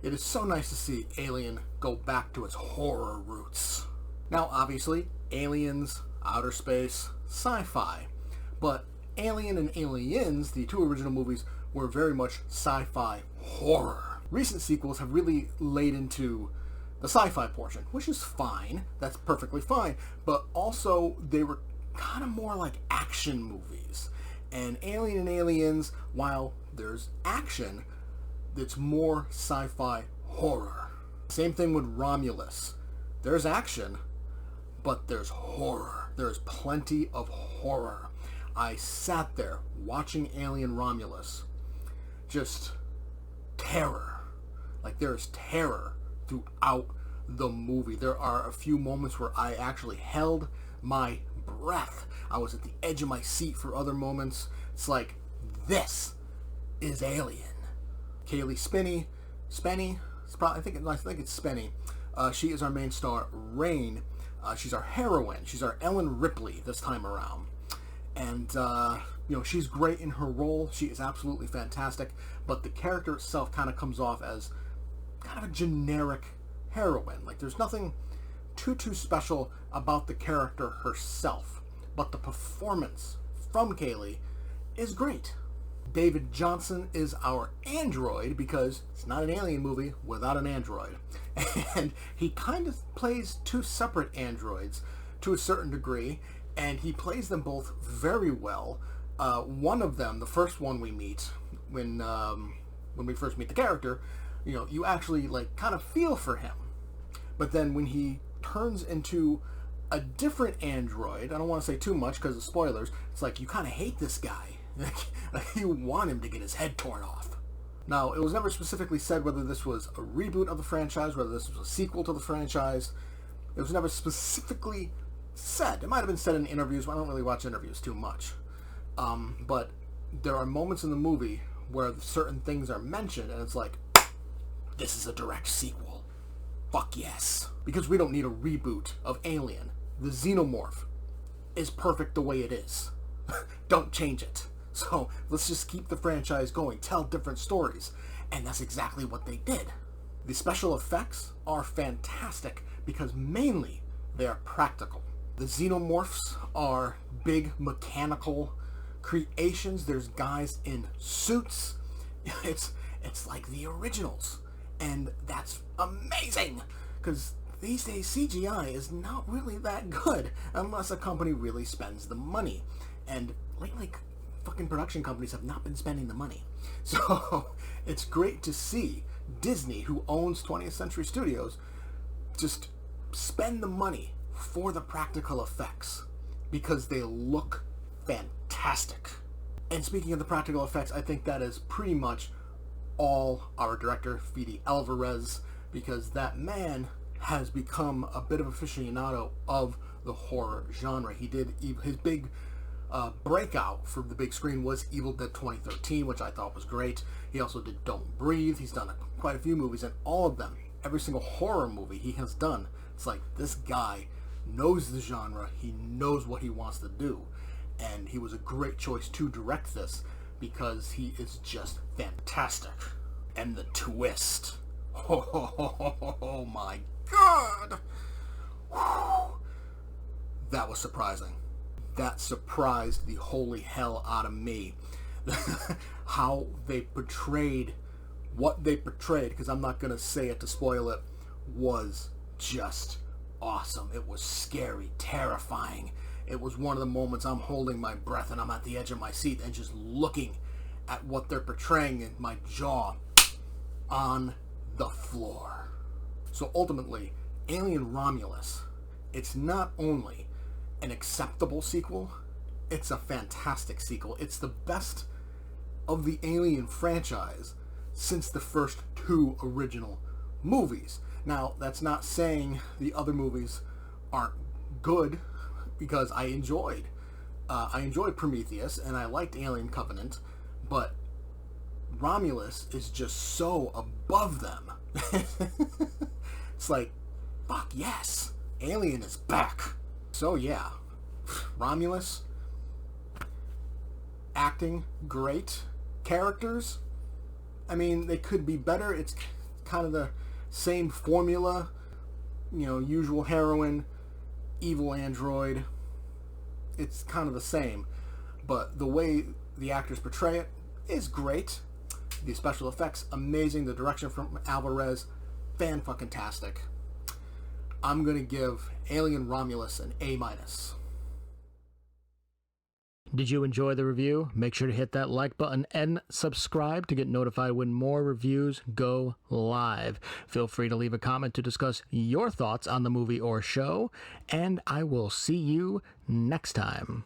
It is so nice to see Alien go back to its horror roots. Now, obviously, aliens, outer space, sci-fi. But Alien and Aliens, the two original movies, were very much sci-fi horror. Recent sequels have really laid into the sci-fi portion, which is fine. That's perfectly fine. But also, they were kind of more like action movies. And Alien and Aliens, while there's action, it's more sci-fi horror. Same thing with Romulus. There's action, but there's horror. There's plenty of horror. I sat there watching Alien Romulus. Just terror. Like, there's terror throughout the movie. There are a few moments where I actually held my breath. I was at the edge of my seat for other moments. It's like, this is Alien. Kaylee Spenny, I think it's Spenny. She is our main star. Rain, she's our heroine. She's our Ellen Ripley this time around. And, she's great in her role. She is absolutely fantastic. But the character itself kind of comes off as kind of a generic heroine. Like, there's nothing too special about the character herself. But the performance from Kaylee is great. David Johnson is our android because it's not an alien movie without an android. And he kind of plays two separate androids to a certain degree, and he plays them both very well. One of them, the first one we meet, when we first meet the character, you actually kind of feel for him. But then when he turns into a different android, I don't want to say too much because of spoilers, it's like you kind of hate this guy. You want him to get his head torn off. Now, it was never specifically said whether this was a reboot of the franchise, whether this was a sequel to the franchise. It was never specifically said. It might have been said in interviews, but I don't really watch interviews too much. But there are moments in the movie where certain things are mentioned, and it's like, this is a direct sequel. Fuck yes. Because we don't need a reboot of Alien. The Xenomorph is perfect the way it is. Don't change it. So let's just keep the franchise going, tell different stories. And that's exactly what they did. The special effects are fantastic because mainly they are practical. The Xenomorphs are big mechanical creations. There's guys in suits. It's like the originals. And that's amazing because these days CGI is not really that good unless a company really spends the money. And lately, fucking production companies have not been spending the money. So it's great to see Disney, who owns 20th Century Studios, just spend the money for the practical effects because they look fantastic. And speaking of the practical effects, I think that is pretty much all our director, Fede Alvarez, because that man has become a bit of aficionado of the horror genre. He did his big breakout for the big screen was Evil Dead 2013, which I thought was great. He also did Don't Breathe. He's done quite a few movies, and all of them, every single horror movie he has done, it's like this guy knows the genre. He knows what he wants to do, and he was a great choice to direct this because he is just fantastic. And the twist. Oh my God! Whew. That was surprising. That surprised the holy hell out of me. How they portrayed what they portrayed, because I'm not going to say it to spoil it, was just awesome. It was scary, terrifying. It was one of the moments I'm holding my breath and I'm at the edge of my seat and just looking at what they're portraying and my jaw on the floor. So ultimately, Alien Romulus, it's not only an acceptable sequel, it's a fantastic sequel. It's the best of the Alien franchise since the first two original movies. Now, that's not saying the other movies aren't good, because I enjoyed Prometheus and I liked Alien Covenant, but Romulus is just so above them. It's like, fuck yes, Alien is back. So yeah, Romulus, acting great, characters, I mean, they could be better. It's kind of the same formula, usual heroine, evil android. It's kind of the same, but the way the actors portray it is great. The special effects, amazing. The direction from Alvarez, fan-fucking-tastic. I'm going to give Alien Romulus an A-. Did you enjoy the review? Make sure to hit that like button and subscribe to get notified when more reviews go live. Feel free to leave a comment to discuss your thoughts on the movie or show, and I will see you next time.